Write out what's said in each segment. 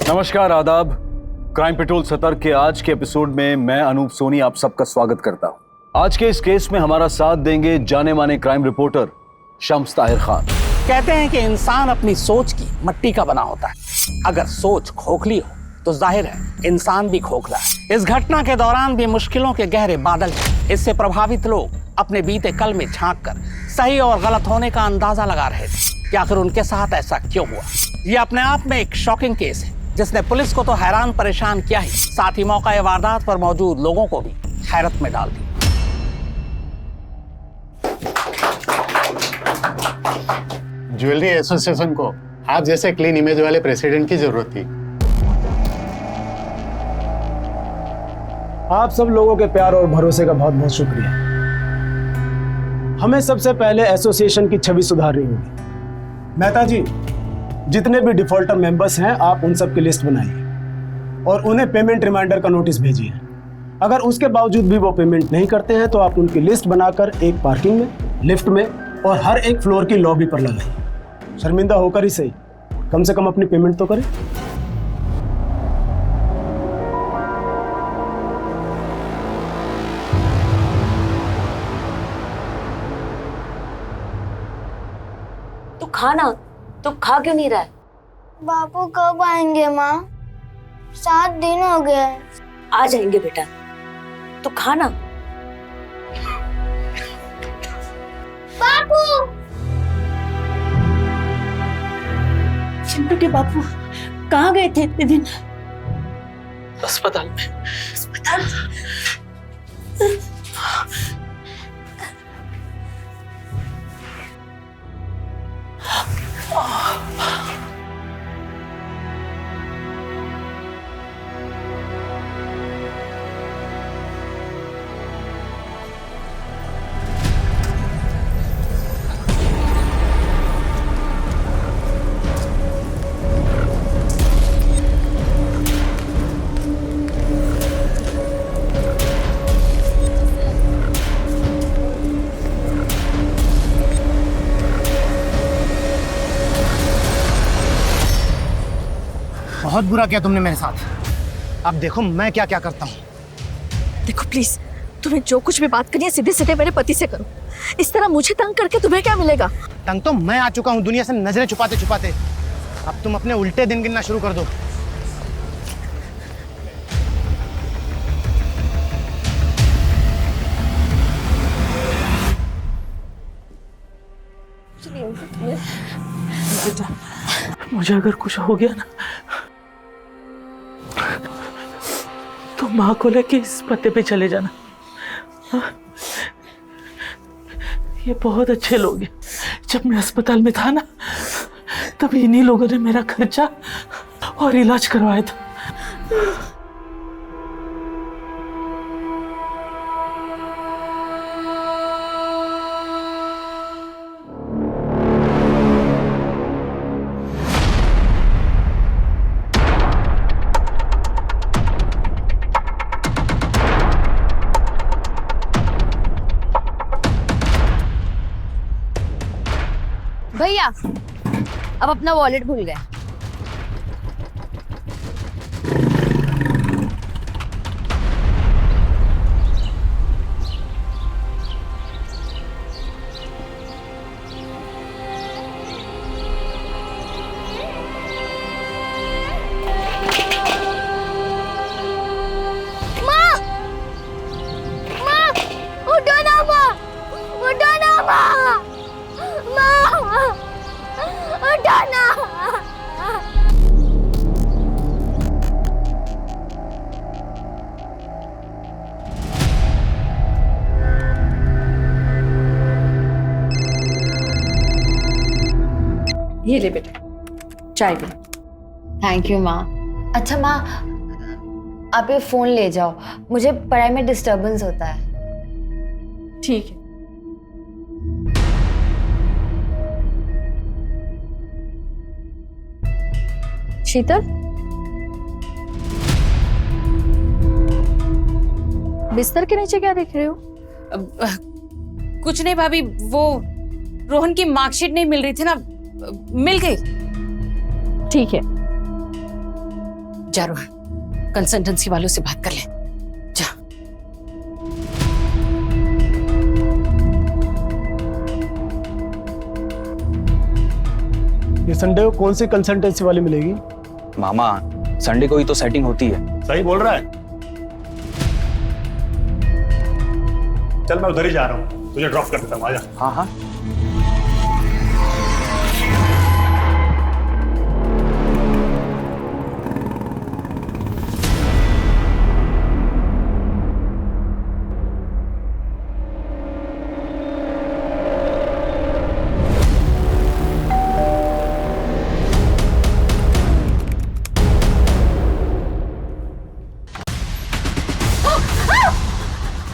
नमस्कार, आदाब। Crime petrol सतर्क के आज के एपिसोड में मैं अनूप सोनी आप सबका स्वागत करता हूं। आज के इस केस में हमारा साथ देंगे जाने माने क्राइम रिपोर्टर शम्स ताहिर खान। कहते हैं कि इंसान अपनी सोच की मट्टी का बना होता है। अगर सोच खोखली हो तो जाहिर है इंसान भी खोखला है। इस घटना के दौरान भी मुश्किलों के गहरे बादल थे। इससे प्रभावित लोग अपने बीते कल में झांक कर सही और गलत होने का अंदाजा लगा रहे थे कि आखिर उनके साथ ऐसा क्यों हुआ। ये अपने आप में एक शॉकिंग केस है जिसने पुलिस को तो हैरान परेशान किया ही, साथ ही मौका वारदात पर मौजूद लोगों को भी हैरत में डाल दिया। ज्वेलरी एसोसिएशन को आप जैसे क्लीन इमेज वाले प्रेसिडेंट की जरूरत थी। आप सब लोगों के प्यार और भरोसे का बहुत बहुत शुक्रिया। हमें सबसे पहले एसोसिएशन की छवि सुधारनी होगी। मेहता जी, जितने भी डिफॉल्टर मेंबर्स हैं आप उन सब की लिस्ट बनाइए और उन्हें पेमेंट रिमाइंडर का नोटिस भेजिए। अगर उसके बावजूद भी वो पेमेंट नहीं करते हैं तो आप उनकी लिस्ट बनाकर एक पार्किंग में, लिफ्ट में और हर एक फ्लोर की लॉबी पर लगाइए। शर्मिंदा होकर ही सही, कम से कम अपनी पेमेंट तो करें। तो खा क्यों नहीं रहा है? बापू कब आएंगे माँ? 7 दिन हो गए। आ जाएंगे बेटा, तो खाना। बापू! चिंटू के बापू कहाँ गए थे इतने दिन? अस्पताल में। अस्पताल? बहुत बुरा किया तुमने मेरे साथ। अब देखो मैं क्या क्या करता हूँ। देखो प्लीज, तुम्हें जो कुछ भी बात करनी है सीधे सीधे मेरे पति से करो। इस तरह मुझे तंग करके तुम्हें क्या मिलेगा? तंग तो मैं आ चुका हूँ दुनिया से नजरें छुपाते छुपाते। अब तुम अपने उल्टे दिन गिनना शुरू कर दो। बेटा, मुझे अगर कुछ हो गया ना तो माँ को लेके इस पते पे चले जाना। ये बहुत अच्छे लोग हैं। जब मैं अस्पताल में था ना तब इन्हीं लोगों ने मेरा खर्चा और इलाज करवाया था। भैया, अब अपना वॉलेट भूल गए। माँ! माँ! उठो ना माँ! उठो ना माँ! माँ! उठो ना! ये ले बेटा, चाय पी। थैंक यू माँ। अच्छा माँ, आप ये फोन ले जाओ, मुझे पढ़ाई में डिस्टरबेंस होता है। ठीक है। शीतल, बिस्तर के नीचे क्या देख रहे हो? कुछ नहीं भाभी, वो रोहन की मार्कशीट नहीं मिल रही थी ना, मिल गई। ठीक है, जा रोहन, कंसल्टेंसी वालों से बात कर ले। जा। ये संडे को कौन सी कंसल्टेंसी वाली मिलेगी? मामा संडे को ही तो सेटिंग होती है। सही बोल रहा है। चल मैं उधर ही जा रहा हूँ, तुझे ड्रॉप कर देता हूँ, आजा। हाँ हाँ।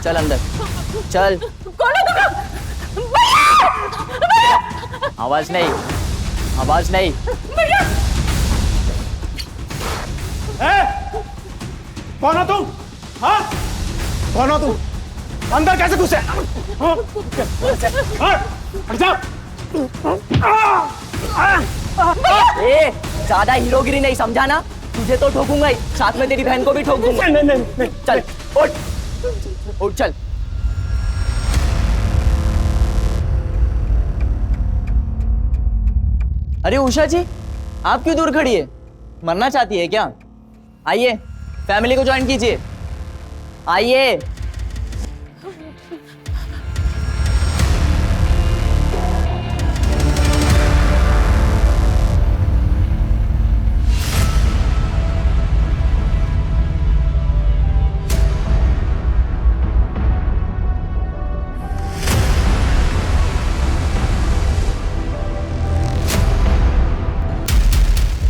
चल अंदर चल। कौन है तुम लोग? आवाज नहीं, आवाज नहीं। कौन हो तुम? हाँ? कौन हो तुम? अंदर कैसे घुसे? हाँ? हाँ? हट जाओ। ए, ज्यादा हीरोगिरी नहीं, समझा ना? तुझे तो ठोकूंगा ही, साथ में तेरी बहन को भी ठोक दूंगा। नहीं। चल उठ, उठ चल। अरे उषा जी, आप क्यों दूर खड़ी है? मरना चाहती है क्या? आइए, फैमिली को ज्वाइन कीजिए। आइए।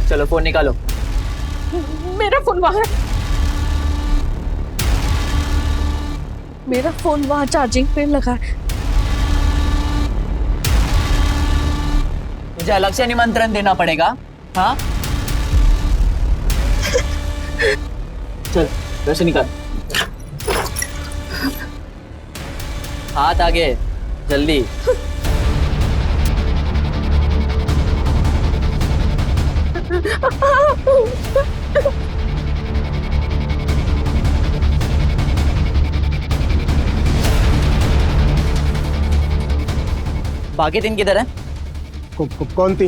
चलो फोन निकालो। मेरा फोन वहां है। मेरा फोन वहां चार्जिंग पे लगा है। मुझे अलग से निमंत्रण देना पड़ेगा? हाँ चल वैसे निकाल। हाथ आगे, जल्दी। बाकी दिन किधर है? कौन थी?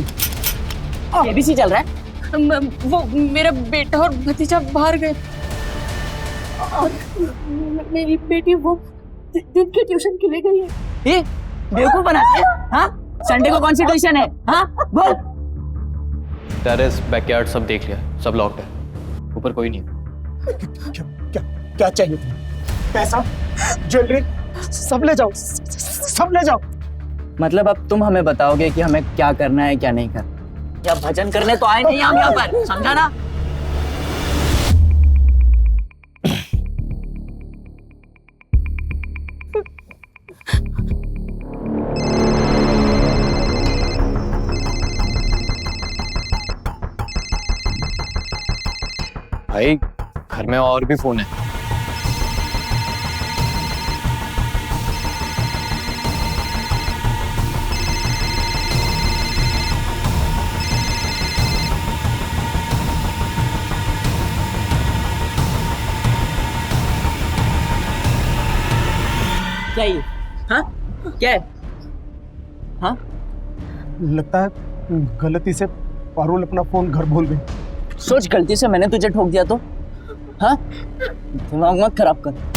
एबीसी चल रहा है। वो मेरा बेटा और भतीजा बाहर गए और मेरी बेटी वो दिन की ट्यूशन के लिए गई है। ये बेवकूफ बनाती है? हाँ? संडे को कौन सी ट्यूशन है? हाँ बोल। टेरेस, बैकयार्ड सब देख लिया, सब लॉक्ड है, ऊपर कोई नहीं है। क्या चाहिए तुम्हें? पैसा, ज्वेलरी, सब ले जाओ, सब ले जाओ। मतलब अब तुम हमें बताओगे कि हमें क्या करना है क्या नहीं करना? या भजन करने तो आए नहीं हम यहाँ पर, समझा ना? भाई घर में और भी फोन है। क्या ये? हाँ? क्या है? हाँ? लगता है गलती से पारुल अपना फोन घर भूल गई। सोच, गलती से मैंने तुझे ठोक दिया तो? हाँ? दिमाग मत खराब कर।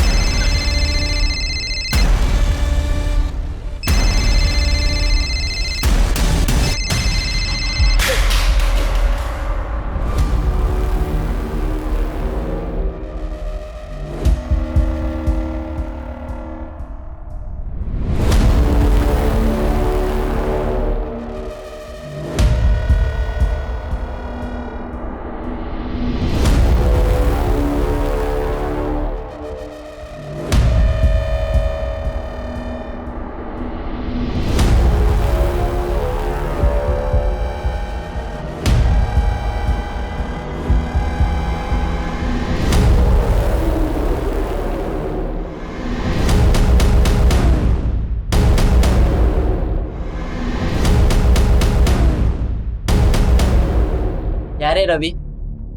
क्या रे रवि,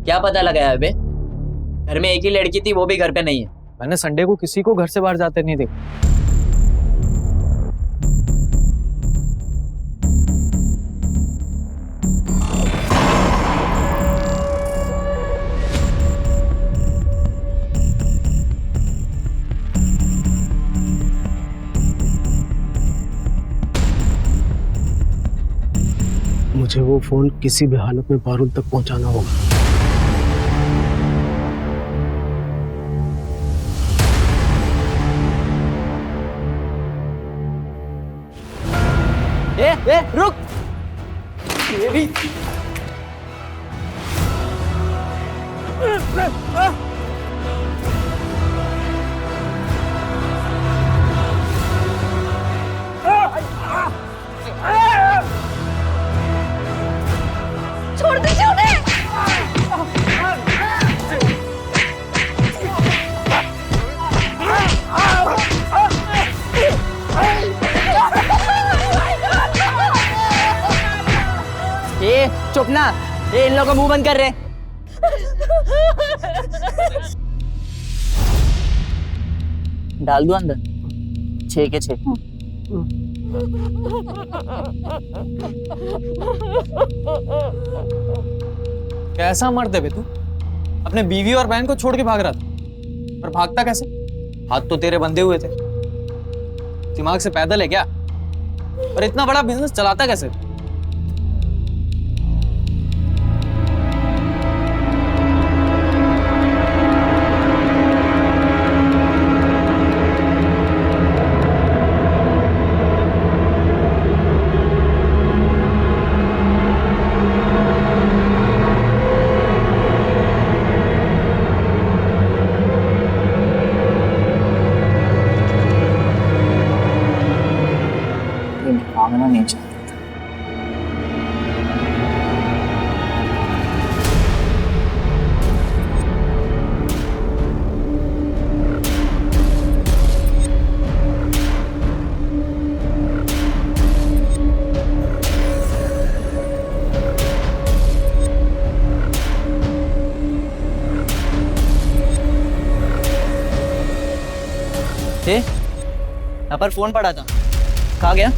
क्या पता लगाया बे? घर में एक ही लड़की थी, वो भी घर पे नहीं है। मैंने संडे को किसी को घर से बाहर जाते नहीं देखा। मुझे वो फोन किसी भी हालत में पारुल तक पहुंचाना होगा। ए, रुक। ये भी छोड़ दीजिए उन्हें। ए, चुप ना। ए, इन लोगों का मुंह बंद कर रहे। डाल दो अंदर। 6 के 6। कैसा मर्द है बे तू? अपने बीवी और बहन को छोड़ के भाग रहा था, पर भागता कैसे? हाथ तो तेरे बंधे हुए थे। दिमाग से पैदल है क्या? और इतना बड़ा बिजनेस चलाता कैसे? मांगना नहीं चाहता। यहाँ पर फोन पड़ा था, कहाँ गया?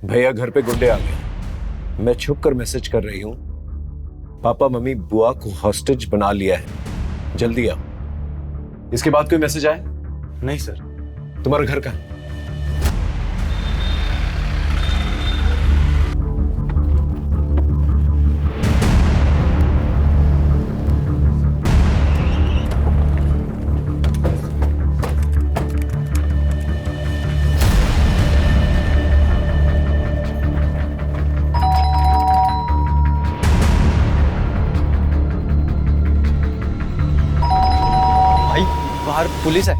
भैया घर पे गुंडे आ गए। मैं छुप कर मैसेज कर रही हूँ, पापा मम्मी बुआ को हॉस्टेज बना लिया है, जल्दी आओ। इसके बाद कोई मैसेज आया? नहीं सर। तुम्हारा घर कहाँ? बाहर पुलिस है।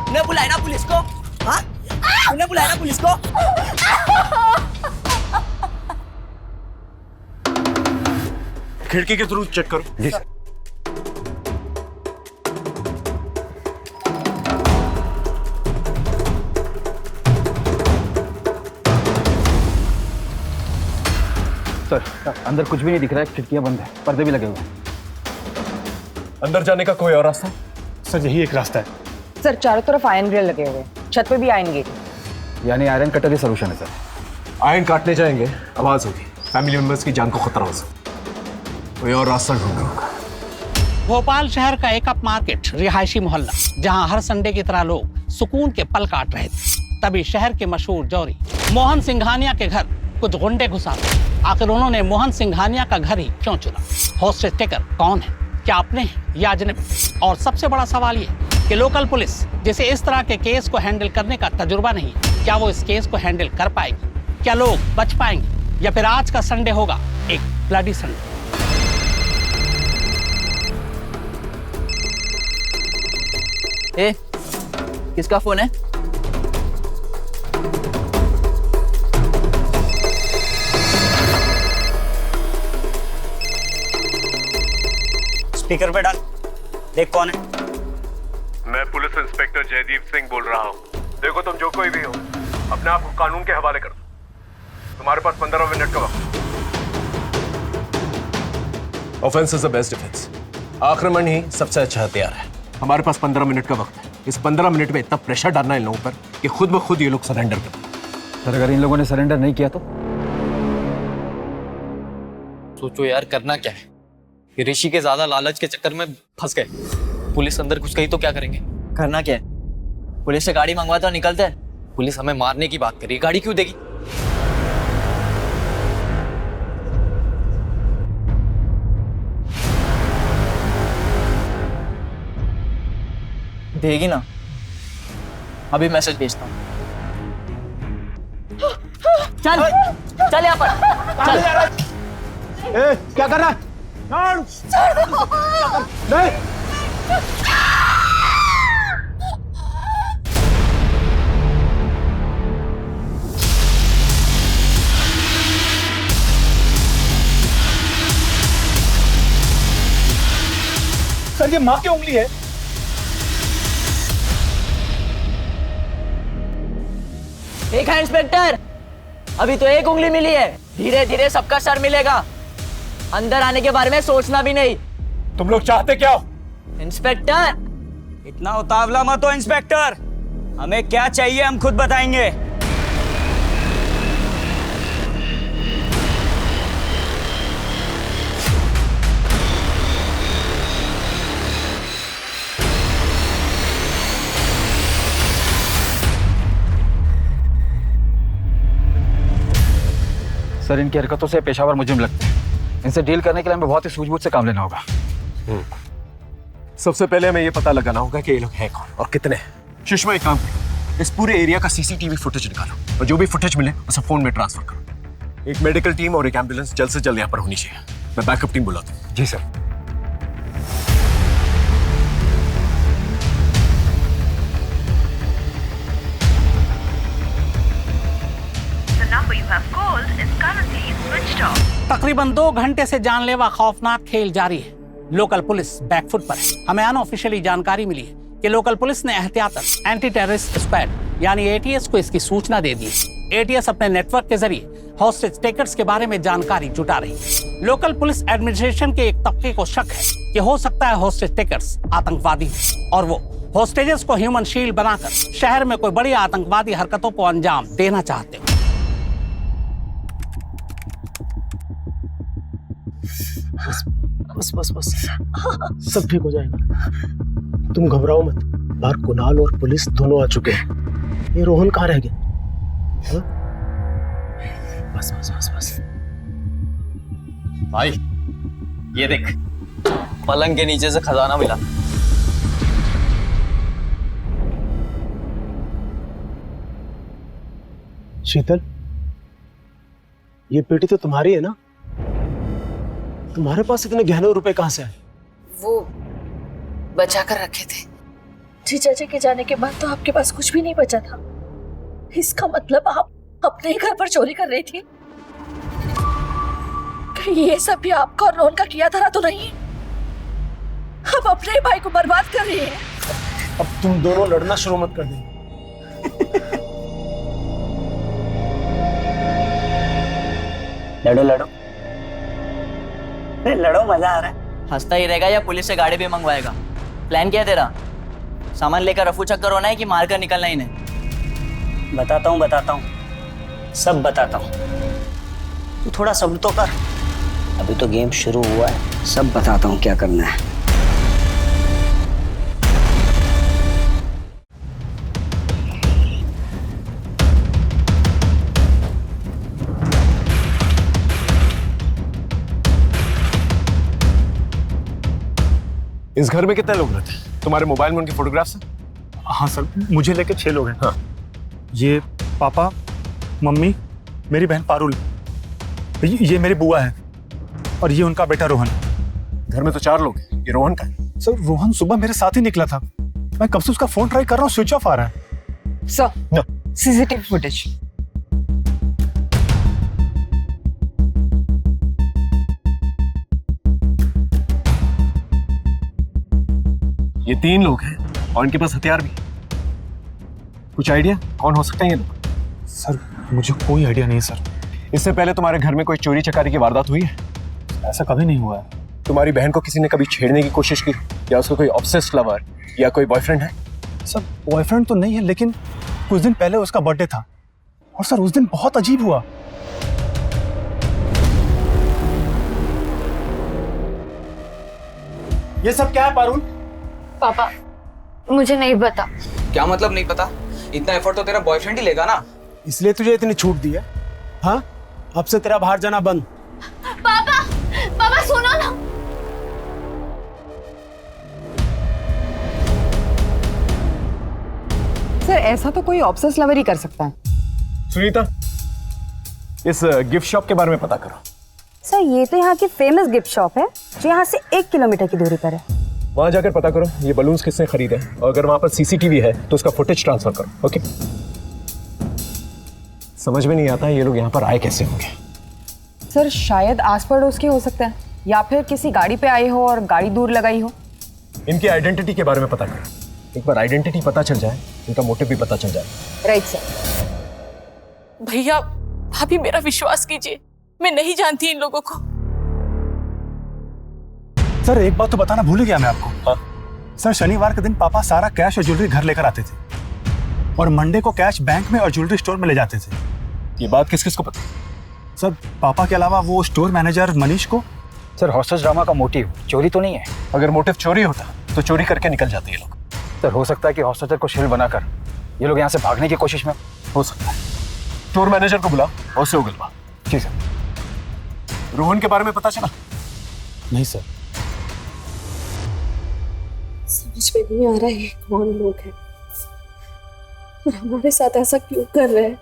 उन्हें बुलाया ना पुलिस को? हाँ? उन्हें बुलाया ना पुलिस को? खिड़की के थ्रू चेक करो। जी सर। सर, अंदर कुछ भी नहीं दिख रहा है, खिड़कियां बंद है, पर्दे भी लगे हुए हैं। अंदर जाने का कोई और रास्ता? सर यही एक रास्ता है। सर चारों तरफ आयरन ग्रिल लगे हुए, छत पे भी आयरन गेट। यानी आयरन कटर ही सोल्यूशन है सर। आयरन काटने जाएंगे, आवाज होगी, फैमिली मेंबर्स की जान को खतरा हो सकता है। कोई और रास्ता ढूंढना होगा। भोपाल शहर का एक अप मार्केट रिहायशी मोहल्ला, जहां हर संडे की तरह लोग सुकून के पल काट रहे थे। तभी शहर के मशहूर जौहरी मोहन सिंघानिया के घर कुछ गुंडे घुस आते। आखिर उन्होंने मोहन सिंघानिया का घर ही क्यों चुना? हॉस्टेज टेकर कौन है? क्या अपने हैं या अजनबी? और सबसे बड़ा सवाल ये कि लोकल पुलिस, जिसे इस तरह के केस को हैंडल करने का तजुर्बा नहीं, क्या वो इस केस को हैंडल कर पाएगी? क्या लोग बच पाएंगे या फिर आज का संडे होगा एक ब्लडी संडे? ए, किसका फोन है? स्पीकर पे डाल, देख कौन है। मैं पुलिस इंस्पेक्टर जयदीप सिंह बोल रहा हूँ। देखो तुम जो कोई भी हो, अपने आप को कानून के हवाले कर दो। तुम्हारे पास 15 मिनट का वक्त। Offence is the best defence. आक्रमण ही सबसे अच्छा हथियार है। हमारे पास 15 मिनट का वक्त है। इस 15 मिनट में इतना प्रेशर डालना है इन लोगों पर कि खुद ब खुद ये लोग सरेंडर कर दें। सर, अगर इन लोगों ने सरेंडर नहीं किया तो? सोचो यार, करना क्या है? ये ऋषि के ज्यादा लालच के चक्कर में फंस गए। पुलिस अंदर घुस गई तो क्या करेंगे? करना क्या है? पुलिस से गाड़ी मंगवाते और निकलते हैं। पुलिस हमें मारने की बात कर रही है, गाड़ी क्यों देगी? देगी ना। अभी मैसेज भेजता हूँ। चल चल यहाँ पर चल। क्या कर रहा है? नहीं। सर, ये माँ की उंगली है। एक है इंस्पेक्टर, अभी तो एक उंगली मिली है, धीरे धीरे सबका सर मिलेगा। अंदर आने के बारे में सोचना भी नहीं। तुम लोग चाहते क्या हो? इंस्पेक्टर, इतना उतावला मत हो इंस्पेक्टर, हमें क्या चाहिए हम खुद बताएंगे। सर, इनकी हरकतों से पेशावर मुजरिम लगते हैं। इनसे डील करने के लिए हमें बहुत ही सूझबूझ से काम लेना होगा। सबसे पहले हमें ये पता लगाना होगा कि ये लोग हैं कौन और कितने हैं। सुषमा, एक काम करो, इस पूरे एरिया का सीसीटीवी फुटेज निकालो और जो भी फुटेज मिले उसे फोन में ट्रांसफर करो। एक मेडिकल टीम और एक एम्बुलेंस जल्द से जल्द यहाँ पर होनी चाहिए। मैं बैकअप टीम बुलाता हूँ। जी सर। तकरीबन 2 घंटे से जानलेवा खौफनाक खेल जारी है। लोकल पुलिस बैकफुट पर है। हमें अनऑफिशियली जानकारी मिली है कि लोकल पुलिस ने एहतियातन एंटी टेररिस्ट स्क्वाड यानी एटीएस को इसकी सूचना दे दी है। एटीएस अपने नेटवर्क के जरिए हॉस्टेज टेकर्स के बारे में जानकारी जुटा रही है। लोकल पुलिस एडमिनिस्ट्रेशन के एक तबके को शक है कि हो सकता है हॉस्टेज टेकर्स आतंकवादी और वो हॉस्टेजेस को ह्यूमन शील्ड बनाकर शहर में कोई बड़ी आतंकवादी हरकतों को अंजाम देना चाहते हो। बस बस बस, सब ठीक हो जाएगा। तुम घबराओ मत। बाहर कुणाल और पुलिस दोनों आ चुके हैं। ये रोहन कहाँ रह गया? हाँ? बस बस बस बस। भाई, ये देख, पलंग के नीचे से खजाना मिला। शीतल, ये पेटी तो तुम्हारी है ना? तुम्हारे पास इतने गहने रुपए कहाँ से आए? वो बचा कर रखे थे। जीजा जी के जाने के बाद तो आपके पास कुछ भी नहीं बचा था। इसका मतलब आप अपने ही घर पर चोरी कर रही थी? कहीं ये सब भी आपका और रोहन का किया धरा तो नहीं? अब अपने ही भाई को बर्बाद कर रही है। अब तुम दोनों लड़ना शुरू मत कर दें। लड़ो लड़ो, लड़ो, मजा आ रहा है। हंसता ही रहेगा या पुलिस से गाड़ी भी मंगवाएगा? प्लान क्या है तेरा? सामान लेकर रफू चक्कर होना है कि मार कर निकलना ही नहीं? बताता हूँ, सब बताता हूँ। तू थोड़ा सब्र तो कर, अभी तो गेम शुरू हुआ है। सब बताता हूँ क्या करना है। इस घर में कितने लोग रहते हैं? तुम्हारे मोबाइल में उनके फोटोग्राफ्स हैं? हाँ सर, मुझे लेके 6 लोग हैं। हाँ, ये पापा, मम्मी, मेरी बहन पारुल, ये मेरी बुआ है और ये उनका बेटा रोहन। घर में तो 4 लोग हैं। ये रोहन का है? सर रोहन सुबह मेरे साथ ही निकला था, मैं कब से उसका फोन ट्राई कर रहा हूँ, स्विच ऑफ आ रहा है। Sir CCTV footage. ये 3 लोग हैं और इनके पास हथियार भी। कुछ आइडिया कौन हो सकते हैं ये लोग? सर मुझे कोई आइडिया नहीं सर। इससे पहले तुम्हारे घर में कोई चोरी चकारी की वारदात हुई है? ऐसा कभी नहीं हुआ है। तुम्हारी बहन को किसी ने कभी छेड़ने की कोशिश की, या उसका कोई ऑब्सेस्ड लवर या कोई बॉयफ्रेंड है? सर बॉयफ्रेंड तो नहीं है, लेकिन कुछ दिन पहले उसका बर्थडे था और सर उस दिन बहुत अजीब हुआ। ये सब क्या है पारुल? पापा मुझे नहीं पता। क्या मतलब नहीं पता? इतना एफर्ट तो तेरा बॉयफ्रेंड ही लेगा ना। इसलिए तुझे इतनी छूट दी है? हाँ, अब से तेरा बाहर जाना बंद। पापा पापा सुनो ना। सर ऐसा तो कोई ऑब्सेस लवर ही कर सकता है। सुनीता, इस गिफ्ट शॉप के बारे में पता करो। सर ये तो यहाँ की फेमस गिफ्ट शॉप है जो यहाँ से 1 किलोमीटर की दूरी पर है। वहां जाकर पता करो ये बलून्स किसने खरीदे हैं, और अगर वहां पर सीसीटीवी है तो उसका फुटेज ट्रांसफर करो। ओके? समझ में नहीं आता ये लोग यहाँ पर आए कैसे होंगे। सर शायद आस पड़ोस के हो सकते हैं, या फिर किसी गाड़ी पे आए हो और गाड़ी दूर लगाई हो। इनकी आइडेंटिटी के बारे में पता करो। एक बार आइडेंटिटी पता चल जाए, इनका मोटिव भी पता चल जाए। Right sir. भैया भाभी मेरा विश्वास कीजिए, मैं नहीं जानती इन लोगों को। सर एक बात तो बताना भूल गया मैं आपको। हाँ? सर शनिवार के दिन पापा सारा कैश और ज्वेलरी घर लेकर आते थे और मंडे को कैश बैंक में और ज्वेलरी स्टोर में ले जाते थे। ये बात किस किस को पता? सर पापा के अलावा वो स्टोर मैनेजर मनीष को। सर हॉस्टेज ड्रामा का मोटिव चोरी तो नहीं है? अगर मोटिव चोरी होता तो चोरी करके निकल जाते ये लोग। सर हो सकता है कि हॉस्टेजर को शील्ड बनाकर ये लोग यहाँ से भागने की कोशिश में। हो सकता है। स्टोर मैनेजर को बुला और उसे उगलवा। ठीक है। रोहन के बारे में पता चला? नहीं सर। समझ में नहीं आ रहा है कौन लोग हैं और हमारे साथ ऐसा क्यों कर रहे हैं।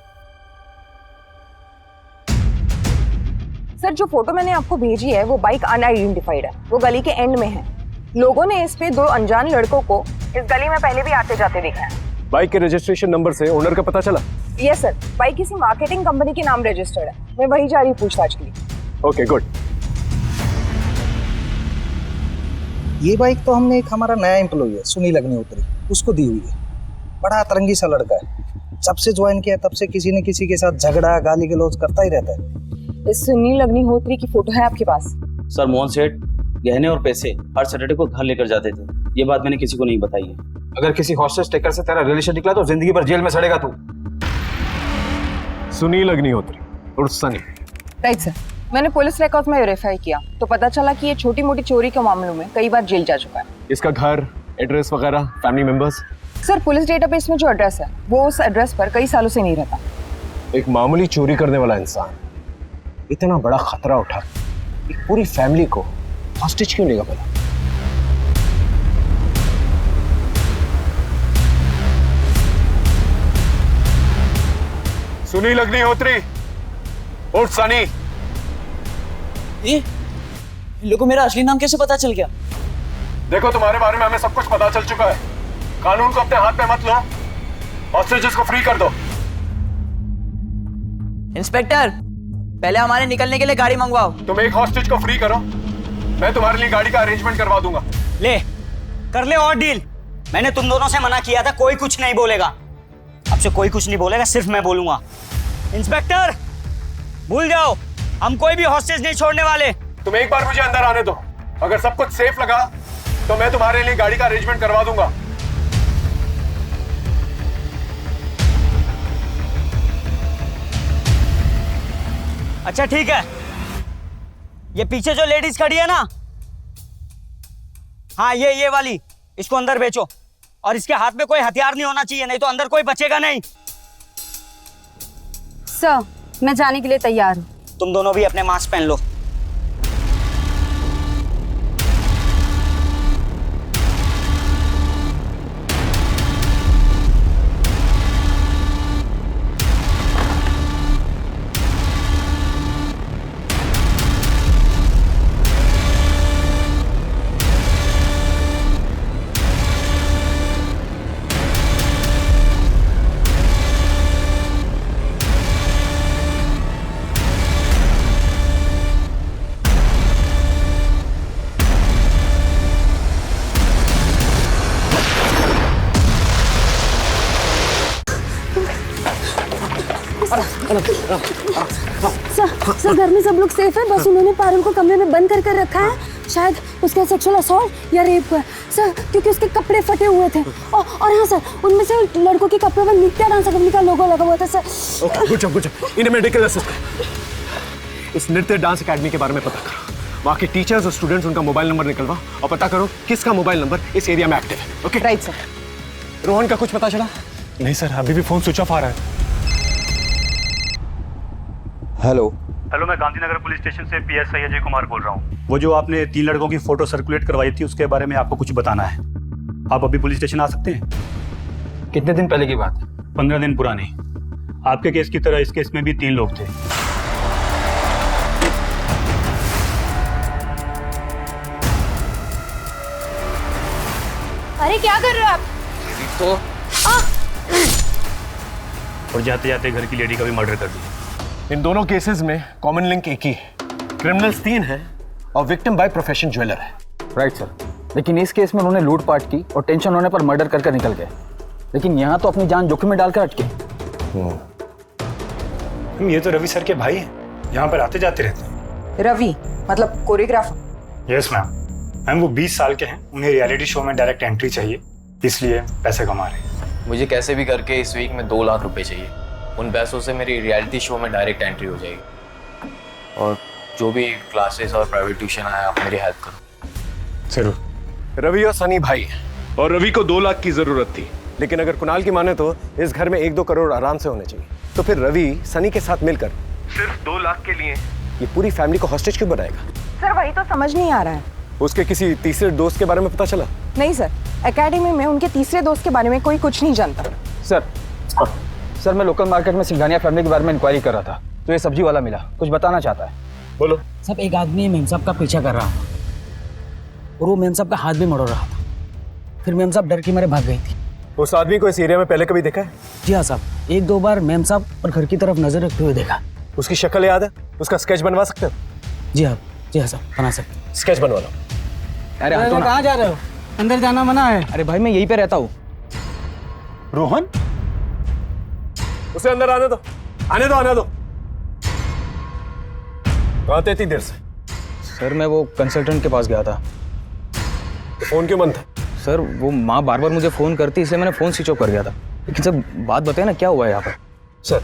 सर जो फोटो मैंने आपको भेजी है वो बाइक अनआइडेंटिफाइड है, वो गली के एंड में है। लोगों ने इस पे 2 अनजान लड़कों को इस गली में पहले भी आते जाते देखा है। बाइक के रजिस्ट्रेशन नंबर से ओनर का पता चला? यस सर, बाइक किसी मार्केटिंग कंपनी के नाम रजिस्टर्ड है। मैं वही जा रही हूँ पूछताछ के लिए। Okay good. ये बाइक तो हमने एक हमारा नया एम्प्लॉय है सुनील अग्निहोत्री, उसको दी हुई है। बड़ा अतरंगी सा लड़का है, जब से ज्वाइन किया तब से किसी न किसी के साथ झगड़ा गाली गलौज करता ही रहता है। इस सुनील अग्निहोत्री की फोटो है आपके पास? सर मोहन सेठ गहने और पैसे हर सैटरडे को घर लेकर जाते थे, ये बात मैंने किसी को नहीं बताई है। अगर किसी हॉस्टेज टेकर से तेरा रिलेशन निकला तो जिंदगी भर जेल में सड़ेगा तू। सुनील अग्निहोत्री और सनी। राइट सर, मैंने पुलिस रिकॉर्ड में वेरीफाई किया तो पता चला कि ये छोटी मोटी चोरी के मामलों में कई बार जेल जा चुका है। इसका घर, एड्रेस वगैरह, family members? Sir police database में जो एड्रेस है वो उस एड्रेस पर कई सालों से नहीं रहता। एक मामूली चोरी करने वाला इंसान इतना बड़ा खतरा उठा एक पूरी फैमिली को हॉस्टेज क्यों लेगा भला? सुनील अग्निहोत्री और सनी। ये लोगों को मेरा असली नाम कैसे पता चल गया? देखो तुम्हारे बारे में हमें सब कुछ पता चल चुका है। कानून को अपने हाथ में मत लो, हॉस्टेजेस को फ्री कर दो। इंस्पेक्टर पहले हमारे निकलने के लिए गाड़ी मंगवाओ। तुम एक हॉस्टेज को फ्री करो, मैं तुम्हारे लिए गाड़ी का अरेंजमेंट करवा दूंगा। ले कर ले और डील। मैंने तुम दोनों से मना किया था, कोई कुछ नहीं बोलेगा। अब से कोई कुछ नहीं बोलेगा, सिर्फ मैं बोलूंगा। इंस्पेक्टर भूल जाओ, हम कोई भी हॉस्टेज नहीं छोड़ने वाले। तुम एक बार मुझे अंदर आने दो, अगर सब कुछ सेफ लगा तो मैं तुम्हारे लिए गाड़ी का अरेंजमेंट करवा दूंगा। अच्छा ठीक है, ये पीछे जो लेडीज खड़ी है ना, हाँ ये वाली, इसको अंदर बेचो और इसके हाथ में कोई हथियार नहीं होना चाहिए, नहीं तो अंदर कोई बचेगा नहीं। सर मैं जाने के लिए तैयार हूँ। तुम दोनों भी अपने मास्क पहन लो। सर घर में सब लोग सेफ है, बस उन्होंने पारुल को कमरे में बंद कर रखा है। शायद उसका सेक्सुअल असॉल्ट या रेप हुआ है सर, क्योंकि उसके कपड़े फटे हुए थे। और हाँ सर, उनमें से लड़कों के कपड़े पर नित्या डांस अकेडमी का लोगो लगा हुआ था सर। Okay, good job. इन्हें मेडिकल असिस्टेंट इस नृत्य डांस एकेडमी के बारे में पता करो। वहाँ के टीचर्स और स्टूडेंट्स उनका मोबाइल नंबर निकलवा और पता करो किसका मोबाइल नंबर इस एरिया में एक्टिव है। Okay right sir. रोहन का कुछ पता चला? नहीं सर, अभी भी फोन स्विच ऑफ आ रहा है। हेलो हेलो, मैं गांधीनगर पुलिस स्टेशन से पीएसआई अजय कुमार बोल रहा हूँ। वो जो आपने 3 लड़कों की फोटो सर्कुलेट करवाई थी, उसके बारे में आपको कुछ बताना है। आप अभी पुलिस स्टेशन आ सकते हैं? कितने दिन पहले की बात है? 15 दिन पुरानी। आपके केस की तरह इस केस में भी 3 लोग थे। अरे क्या कर रहे हो आप? तो और जाते जाते घर की लेडी का भी मर्डर कर दिया। इन दोनों केसेस में कॉमन लिंक एक ही है, क्रिमिनल्स 3 हैं और विक्टिम बाय प्रोफेशन ज्वेलर है। राइट सर, लेकिन इस केस में उन्होंने लूटपाट की और टेंशन होने पर मर्डर कर निकल गए, लेकिन यहाँ तो अपनी जान जोखिम में डालकर अटके। ये तो रवि सर के भाई हैं, यहाँ पर आते जाते रहते हैं। रवि मतलब कोरियोग्राफर? Yes ma'am. मैम वो 20 साल के हैं, उन्हें रियलिटी शो में डायरेक्ट एंट्री चाहिए, इसलिए पैसे कमा रहे हैं। मुझे कैसे भी करके इस वीक में 2 लाख रुपए चाहिए। उन पैसों से मेरी रियलिटी शो में डायरेक्ट एंट्री हो जाएगी, और जो भी क्लासेस और प्राइवेट ट्यूशन आया आप मेरी हेल्प करो। जरूर। रवि और सनी भाई हैं, और रवि को 2 लाख की जरूरत थी, लेकिन अगर कुणाल की माने तो इस घर में 1-2 करोड़ आराम से होने चाहिए। तो फिर रवि सनी के साथ मिलकर सिर्फ 2 लाख के लिए ये पूरी फैमिली को हॉस्टेज क्यों बनाएगा? सर वही तो समझ नहीं आ रहा है। उसके किसी तीसरे दोस्त के बारे में पता चला? नहीं सर, एकेडमी में उनके तीसरे दोस्त के बारे में कोई कुछ नहीं जानता। सर मैं लोकल मार्केट में सिंघानिया फैमिली के बारे में इंक्वायरी कर रहा था, तो ये सब्जी वाला मिला, कुछ बताना चाहता है। बोलो। सब एक आदमी मेम साहब का पीछा कर रहा था और वो मेम साहब का हाथ भी मरोड़ रहा था। फिर मेम साहब डर के मारे भाग गई थी। उस आदमी को इस एरिया में पहले कभी देखा है? जी हाँ साहब, 1-2 बार मेम साहब और घर की तरफ नजर रखते हुए देखा। उसकी शक्ल याद है? उसका स्केच बनवा सकते हो? जी हाँ साहब, बना सकते। स्केच बनवा लो। अरे कहाँ जा रहे हो? अंदर जाना मना है। अरे भाई मैं यहीं पे रहता हूँ। रोहन, उसे अंदर आने दो, आने दो। कहाँ थे इतनी देर से? सर मैं वो कंसल्टेंट के पास गया था। तो फोन क्यों बंद था? सर वो माँ बार बार मुझे फोन करती, इसलिए मैंने फोन स्विच ऑफ कर गया था। लेकिन सर बात बताए ना, क्या हुआ है यहाँ पर? सर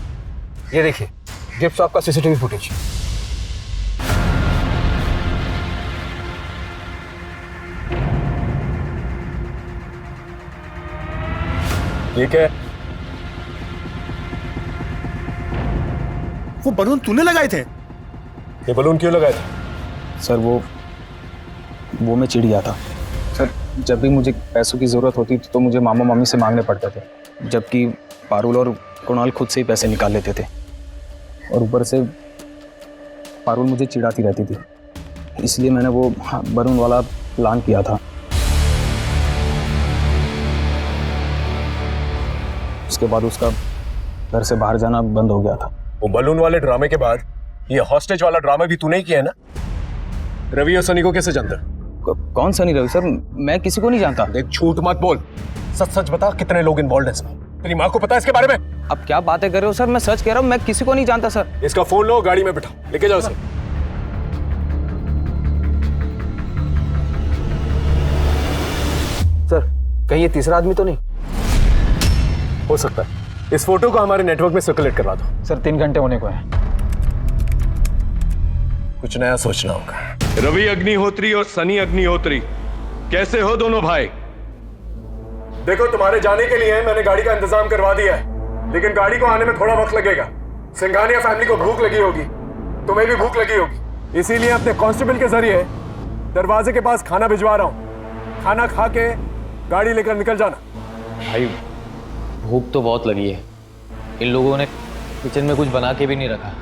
ये देखिए, गिफ्ट शॉप का सीसीटीवी फुटेज। ठीक है। वो बलून तूने लगाए थे? ये बलून क्यों लगाए थे? सर वो मैं चिढ़ गया था। सर जब भी मुझे पैसों की ज़रूरत होती थी तो मुझे मामा मम्मी से मांगने पड़ते थे, जबकि पारुल और कुणाल खुद से ही पैसे निकाल लेते थे। और ऊपर से पारुल मुझे चिढ़ाती रहती थी, इसलिए मैंने वो बलून वाला प्लान किया था। उसके बाद उसका घर से बाहर जाना बंद हो गया था। वो बलून वाले ड्रामे के बाद ये हॉस्टेज वाला ड्रामा भी तूने ही किया है ना? रवि और सनी को कैसे जानता? कौन सनी? रवि सर मैं किसी को नहीं जानता। देख झूठ मत बोल, सच बता, कितने लोग इन्वॉल्व हैं इसमें? तेरी माँ को पता है इसके बारे में? अब क्या बातें कर रहे हो सर? मैं सच कह रहा हूँ, मैं किसी को नहीं जानता सर। इसका फोन लो, गाड़ी में बिठाओ, लेके जाओ सर। सर कहीं ये तीसरा आदमी तो नहीं? हो सकता है। इस फोटो को हमारे नेटवर्क में सर्कुलेट करवा दो। सर 3 घंटे होने को है। कुछ नया सोचना होगा। रवि अग्निहोत्री और सनी अग्निहोत्री, कैसे हो दोनों भाई? देखो तुम्हारे जाने के लिए मैंने गाड़ी का इंतजाम करवा दिया है, लेकिन गाड़ी को आने में थोड़ा वक्त लगेगा। सिंघानिया फैमिली को भूख लगी होगी, तुम्हें भी भूख लगी होगी, इसीलिए अपने कांस्टेबल के जरिए दरवाजे के पास खाना भिजवा रहा हूँ। खाना खा के गाड़ी लेकर निकल जाना। भाई भूख तो बहुत लगी है, इन लोगों ने किचन में कुछ बना के भी नहीं रखा,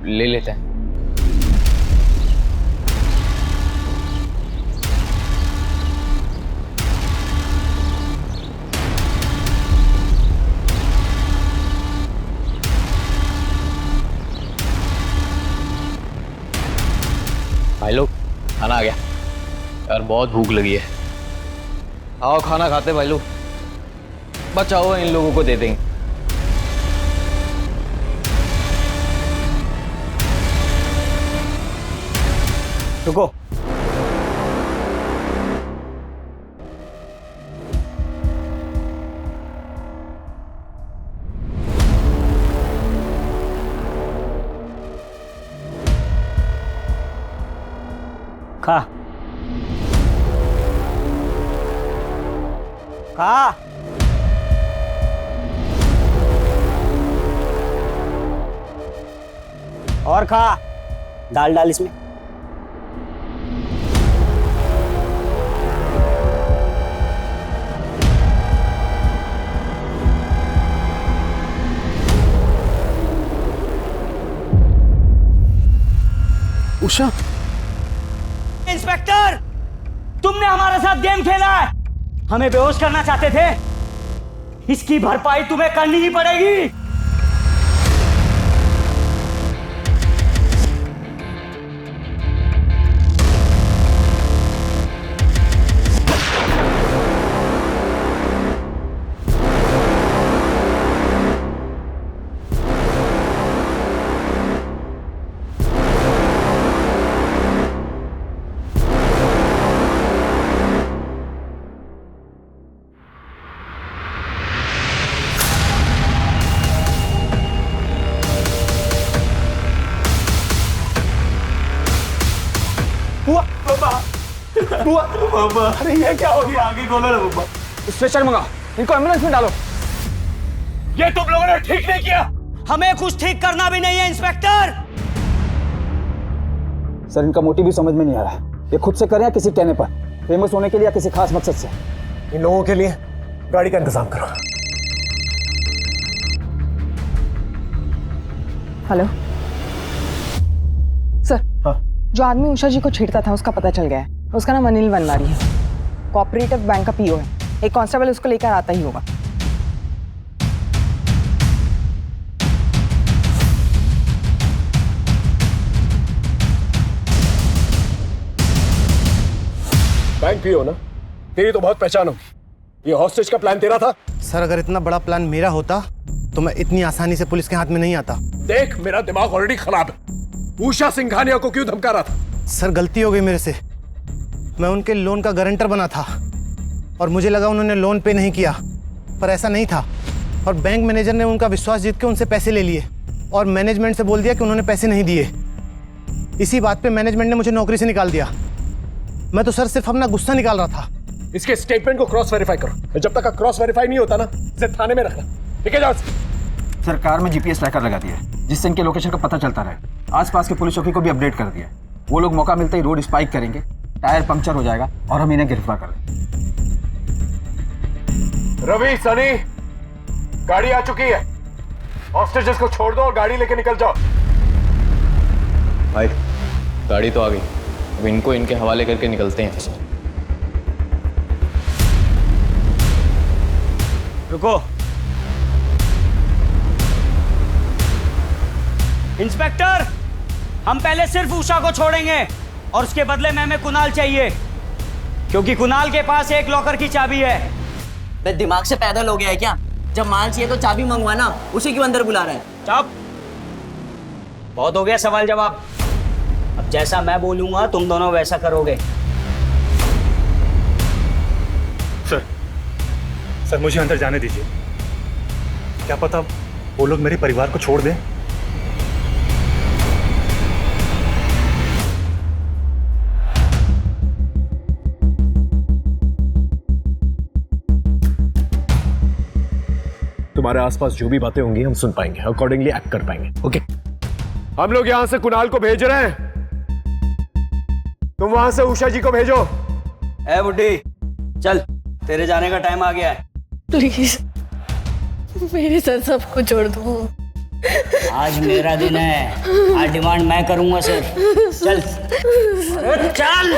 ले लेते हैं। भाई लोग खाना आ गया यार, बहुत भूख लगी है। आओ खाना खाते भाई लोग, बचाओ इन लोगों को दे देंगे। रुको। खा खा। और खा। दाल डाल इसमें। उषा। इंस्पेक्टर, तुमने हमारे साथ गेम खेला है, हमें बेहोश करना चाहते थे, इसकी भरपाई तुम्हें करनी ही पड़ेगी। बुआ, अरे ये क्या हो गया? आगे खोलो ना बुआ। स्ट्रेचर मंगाओ, इनको एम्बुलेंस में डालो। ये तुम लोगों ने ठीक नहीं किया। हमें कुछ ठीक करना भी नहीं है इंस्पेक्टर। सर इनका मोटिव भी समझ में नहीं आ रहा। ये खुद से करें या किसी कहने पर, फेमस होने के लिए या किसी खास मकसद से? इन लोगों के लिए गाड़ी का इंतजाम करो। Hello sir. जो आदमी उषा जी को छेड़ता था उसका पता चल गया है। उसका नाम अनिल वनवारी है, कोऑपरेटिव बैंक का पीओ है। एक कांस्टेबल उसको लेकर आता ही होगा। बैंक पीओ ना, तेरी तो बहुत पहचान होगी। ये हॉस्टेज का प्लान तेरा था? सर अगर इतना बड़ा प्लान मेरा होता तो मैं इतनी आसानी से पुलिस के हाथ में नहीं आता। देख मेरा दिमाग ऑलरेडी खराब है। उषा सिंघानिया को क्यों धमका रहा था? सर गलती हो गई मेरे से। मैं उनके लोन का गारंटर बना था और मुझे लगा उन्होंने लोन पे नहीं किया, पर ऐसा नहीं था। और बैंक मैनेजर ने उनका विश्वास जीत के उनसे पैसे ले लिए और मैनेजमेंट से बोल दिया कि उन्होंने पैसे नहीं दिए। इसी बात पे मैनेजमेंट ने मुझे नौकरी से निकाल दिया। मैं तो सर सिर्फ अपना गुस्सा निकाल रहा था। इसके स्टेटमेंट को क्रॉस वेरीफाई करो। जब तक क्रॉस वेरीफाई नहीं होता ना, इसे थाने में रखना। ठीक है? जाओ। सरकार में जीपीएस ट्रैकर लगा दिया है जिससे इनके लोकेशन का पता चलता रहे। आसपास के पुलिस चौकी को भी अपडेट कर दिया है। वो लोग मौका मिलते ही रोड स्पाइक करेंगे, टायर पंक्चर हो जाएगा और हम इन्हें गिरफ्तार कर लेंगे। रवि, सनी, गाड़ी आ चुकी है। हॉस्टेजेस को छोड़ दो और गाड़ी लेके निकल जाओ। भाई गाड़ी तो आ गई, अब इनको इनके हवाले करके निकलते हैं। रुको। इंस्पेक्टर, हम पहले सिर्फ उषा को छोड़ेंगे और उसके बदले में हमें कुणाल चाहिए, क्योंकि कुणाल के पास एक लॉकर की चाबी है। बे दिमाग से पैदल हो गया है क्या? जब माल चाहिए तो चाबी मंगवाना, उसी क्यों अंदर बुला रहा है? चुप। बहुत हो गया सवाल जवाब। अब जैसा मैं बोलूंगा तुम दोनों वैसा करोगे। सर मुझे अंदर जाने दीजिए। क्या पता वो लोग मेरे परिवार को छोड़ दें। तुम्हारे आसपास जो भी बातें होंगी हम सुन पाएंगे, अकॉर्डिंगली एक्ट कर पाएंगे। ओके? हम लोग यहां से कुणाल को भेज रहे हैं, तुम वहां से उषा जी को भेजो। ए बुड्ढी, चल, तेरे जाने का टाइम आ गया है। प्लीज मेरे साथ सबको छोड़ दो। आज मेरा दिन है, आज डिमांड मैं करूंगा सिर्फ। चल। अरे चल।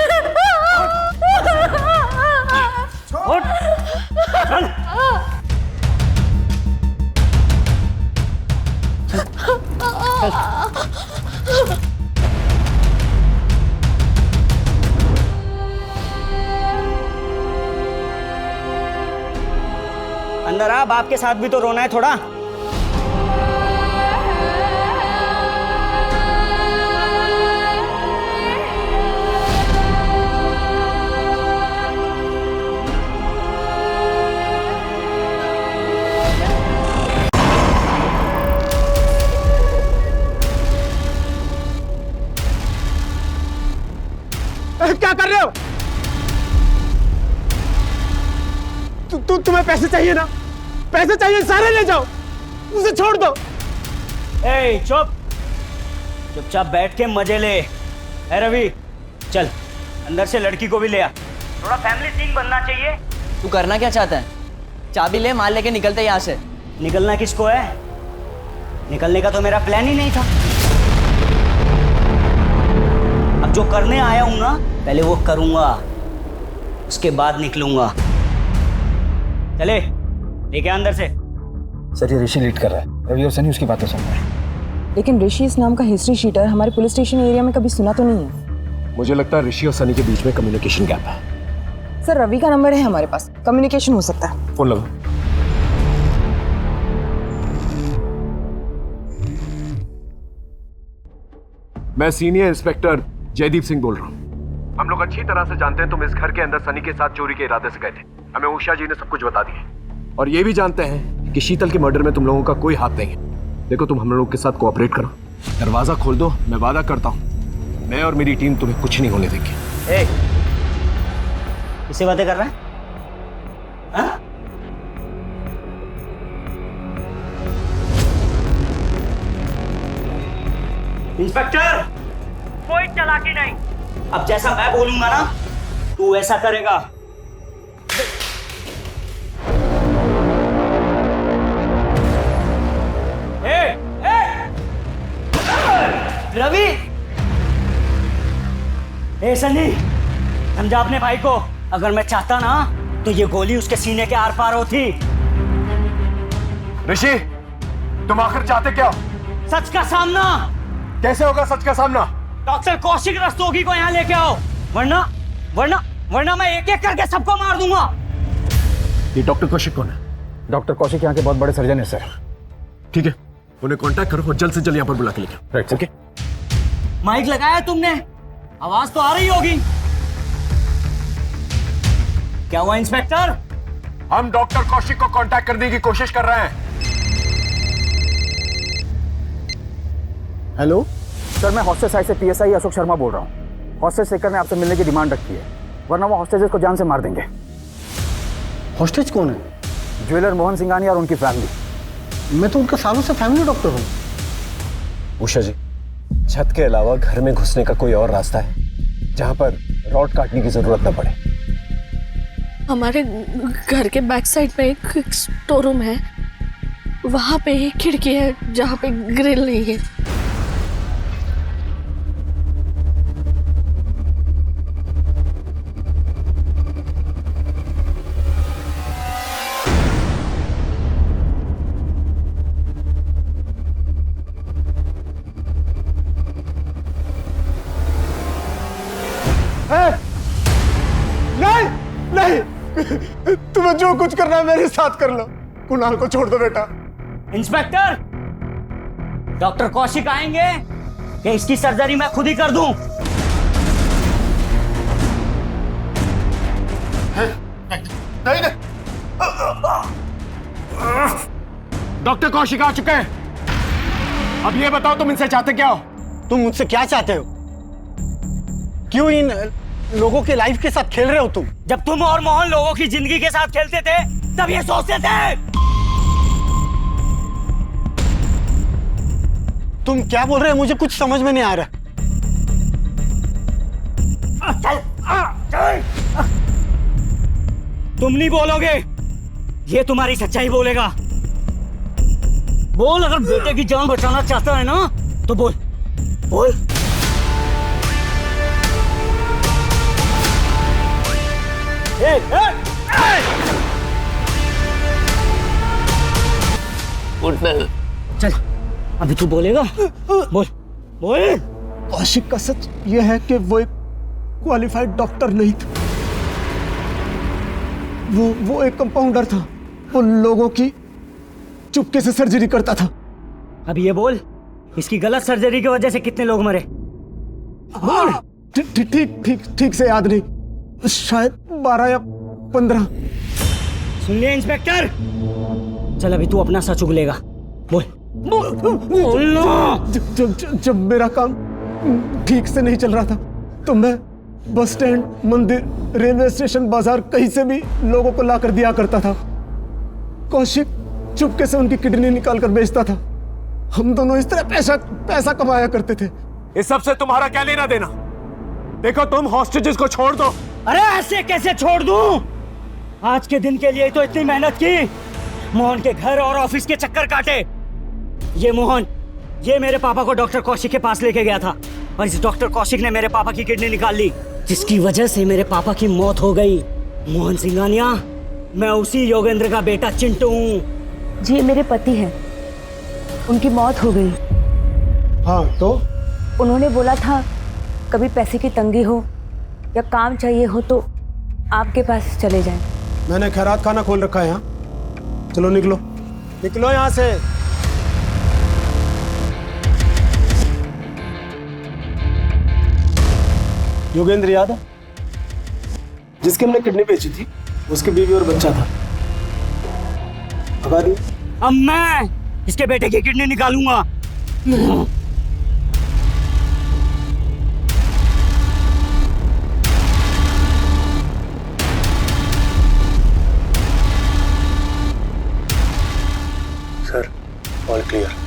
उठ। चल। अंदर आ, बाप के साथ भी तो रोना है थोड़ा। कर रहे हो? तुम्हें पैसे चाहिए ना? पैसे चाहिए, सारे ले जाओ, उसे छोड़ दो। ए चुप, चुपचाप बैठ के मजे ले। ए रवि, चल अंदर से लड़की को भी ले आ। थोड़ा फैमिली सीन बनना चाहिए। तू करना क्या चाहता है? चाबी ले, माल लेके निकलते यहाँ से। निकलना किसको है? निकलने का तो मेरा प्लान ही नहीं था। अब जो करने आया हूं ना, पहले वो करूंगा, उसके बाद निकलूंगा। चले, लेके अंदर से। सर ये ऋषि लीड कर रहा है, रवि और सनी उसकी बातें सुन रहे हैं। लेकिन ऋषि इस नाम का हिस्ट्री शीटर हमारे पुलिस स्टेशन एरिया में कभी सुना तो नहीं है। मुझे लगता है ऋषि और सनी के बीच में कम्युनिकेशन गैप है। सर रवि का नंबर है हमारे पास, कम्युनिकेशन हो सकता है। फोन लगाओ। मैं सीनियर इंस्पेक्टर जयदीप सिंह बोल रहा हूँ। हम लोग अच्छी तरह से जानते हैं तुम इस घर के अंदर सनी के साथ चोरी के इरादे से गए थे। हमें उषा जी ने सब कुछ बता दिया और ये भी जानते हैं कि शीतल के मर्डर में तुम लोगों का कोई हाथ नहीं है। देखो तुम हम लोगों के साथ कोऑपरेट करो, दरवाजा खोल दो। मैं वादा करता हूँ मैं और मेरी टीम तुम्हें कुछ नहीं होने देंगे। किससे बातें कर रहा है? हाँ? इंस्पेक्टर, कोई चालाकी नहीं। अब जैसा मैं बोलूंगा ना, तू ऐसा करेगा। रवि, सनी, समझा अपने भाई को। अगर मैं चाहता ना तो ये गोली उसके सीने के आर पार होती। ऋषि, तुम आखिर चाहते क्या? सच का सामना। कैसे होगा सच का सामना? डॉक्टर कौशिक रस्तोगी को यहाँ लेके आओ, वरना वरना वरना मैं एक एक करके सबको मार दूंगा। ये डॉक्टर कौशिक कौन है? डॉक्टर कौशिक यहाँ के बहुत बड़े सर्जन है सर। ठीक है, उन्हें कांटेक्ट करो और जल्द से जल्द यहाँ पर बुला के लेके आओ। Right, okay. माइक लगाया तुमने? आवाज तो आ रही होगी। क्या हुआ इंस्पेक्टर? हम डॉक्टर कौशिक को कांटेक्ट करने की कोशिश कर रहे हैं। हेलो सर, मैं हॉस्टेज साइड से पीएसआई अशोक शर्मा बोल रहा हूँ। हॉस्टेज शेखर ने आपसे मिलने की डिमांड रखी है, वरना वो हॉस्टेजेस को जान से मार देंगे। हॉस्टेज कौन है? ज्वेलर मोहन सिंघानी और उनकी फैमिली। मैं तो उनका सालों से फैमिली डॉक्टर हूँ। उषा जी, छत के अलावा घर में घुसने का कोई और रास्ता है जहां पर रॉड काटने की जरूरत न पड़े? हमारे घर के बैक साइड में एक स्टोर रूम है, वहां पे एक खिड़की है जहां पे ग्रिल नहीं है। नहीं नहीं, तुम्हें जो कुछ करना है मेरे साथ कर लो। कुणाल को छोड़ दो बेटा। इंस्पेक्टर, डॉक्टर कौशिक आएंगे कि इसकी सर्जरी मैं खुद ही कर दूं? नहीं नहीं, डॉक्टर कौशिक आ चुके हैं। अब ये बताओ तुम इनसे चाहते क्या हो? तुम मुझसे क्या चाहते हो? क्यों इन लोगों के लाइफ के साथ खेल रहे हो तुम? जब तुम और मोहन लोगों की जिंदगी के साथ खेलते थे तब ये सोचते थे। तुम क्या बोल रहे हो? मुझे कुछ समझ में नहीं आ रहा। तुम नहीं बोलोगे, ये तुम्हारी सच्चाई बोलेगा। बोल, अगर बेटे की जान बचाना चाहता है ना तो बोल बोल। चल, अभी तू बोलेगा। बोल बोल। कौशिक का सच यह है कि वो एक क्वालिफाइड डॉक्टर नहीं था। वो एक कंपाउंडर था। वो लोगों की चुपके से सर्जरी करता था। अब ये बोल, इसकी गलत सर्जरी की वजह से कितने लोग मरे? बोल। ठीक से याद नहीं, शायद 12 या 15। सुन लिया इंस्पेक्टर? चल अभी तू अपना सच उगलेगा। बोल बोल। जब मेरा काम ठीक से नहीं चल रहा था तो मैं बस स्टैंड, मंदिर, रेलवे स्टेशन, बाजार, कहीं से भी लोगों को लाकर दिया करता था। कौशिक चुपके से उनकी किडनी निकाल कर बेचता था। हम दोनों इस तरह पैसा कमाया करते थे। इस सब से तुम्हारा क्या लेना देना? देखो तुम हॉस्टेजेस को छोड़ दो। अरे ऐसे कैसे छोड़ दूं? आज के दिन के लिए तो इतनी मेहनत की, मोहन के घर और ऑफिस के चक्कर काटे। ये मोहन, ये मेरे पापा को डॉक्टर कौशिक के पास लेके गया था और इस डॉक्टर कौशिक ने मेरे पापा की किडनी निकाल ली, जिसकी वजह से मेरे पापा की मौत हो गई। मोहन सिंघानिया, मैं उसी योगेंद्र का बेटा चिंटू हूँ। जी मेरे पति हैं, उनकी मौत हो गई। हाँ तो उन्होंने बोला था कभी पैसे की तंगी हो या काम चाहिए हो तो आपके पास चले जाएं। मैंने खैरात खाना खोल रखा है यहाँ। चलो निकलो, निकलो यहाँ से। योगेंद्र याद है, जिसकी हमने किडनी बेची थी, उसकी बीवी और बच्चा था। भगा दिया। अब मैं इसके बेटे की किडनी निकालूंगा। Sir, all clear.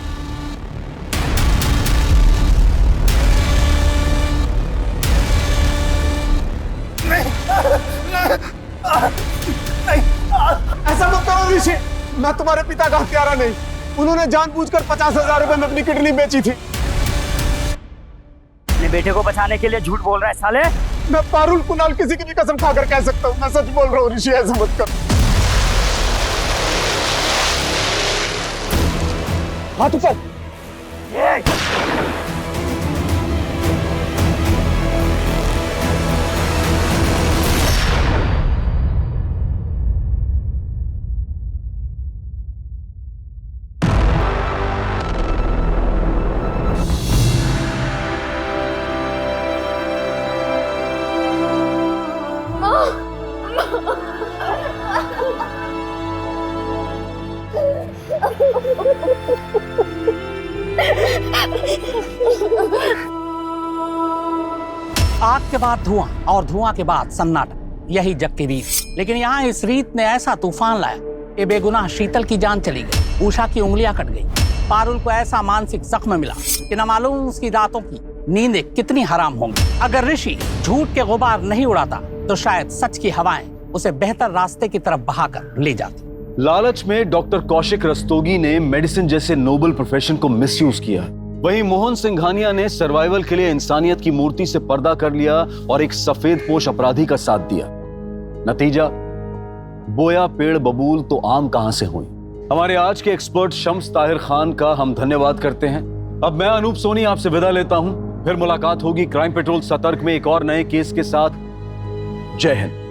ऐसा मत करो ऋषि, मैं तुम्हारे पिता का हत्यारा नहीं। उन्होंने जानबूझकर 50,000 रुपए में अपनी किडनी बेची थी। अपने बेटे को बचाने के लिए झूठ बोल रहा है साले। मैं पारुल कुणाल किसी की भी कसम खाकर कह सकता हूँ, मैं सच बोल रहा हूँ ऋषि, ऐसा मत कर। हाथ ऊपर। आग के बाद धुआं और धुआं के बाद सन्नाटा, यही जग के बीच। लेकिन यहाँ इस रीत ने ऐसा तूफान लाया कि बेगुनाह शीतल की जान चली गई, उषा की उंगलियां कट गई, पारुल को ऐसा मानसिक जख्म मिला कि न मालूम उसकी रातों की नींदें कितनी हराम होंगी। अगर ऋषि झूठ के गुबार नहीं उड़ाता तो शायद सच की हवाएं उसे बेहतर रास्ते की तरफ बहाकर ले जाती। लालच में डॉक्टर कौशिक रस्तोगी ने मेडिसिन जैसे नोबल प्रोफेशन को मिसयूज किया। वहीं मोहन सिंघानिया ने सर्वाइवल के लिए इंसानियत की मूर्ति से पर्दा कर लिया और एक सफेद पोश अपराधी का साथ दिया। नतीजा, बोया पेड़ बबूल तो आम कहां से हुई। हमारे आज के एक्सपर्ट शम्स ताहिर खान का हम धन्यवाद करते हैं। अब मैं अनूप सोनी आपसे विदा लेता हूं। फिर मुलाकात होगी क्राइम पेट्रोल सतर्क में एक और नए केस के साथ। जय हिंद।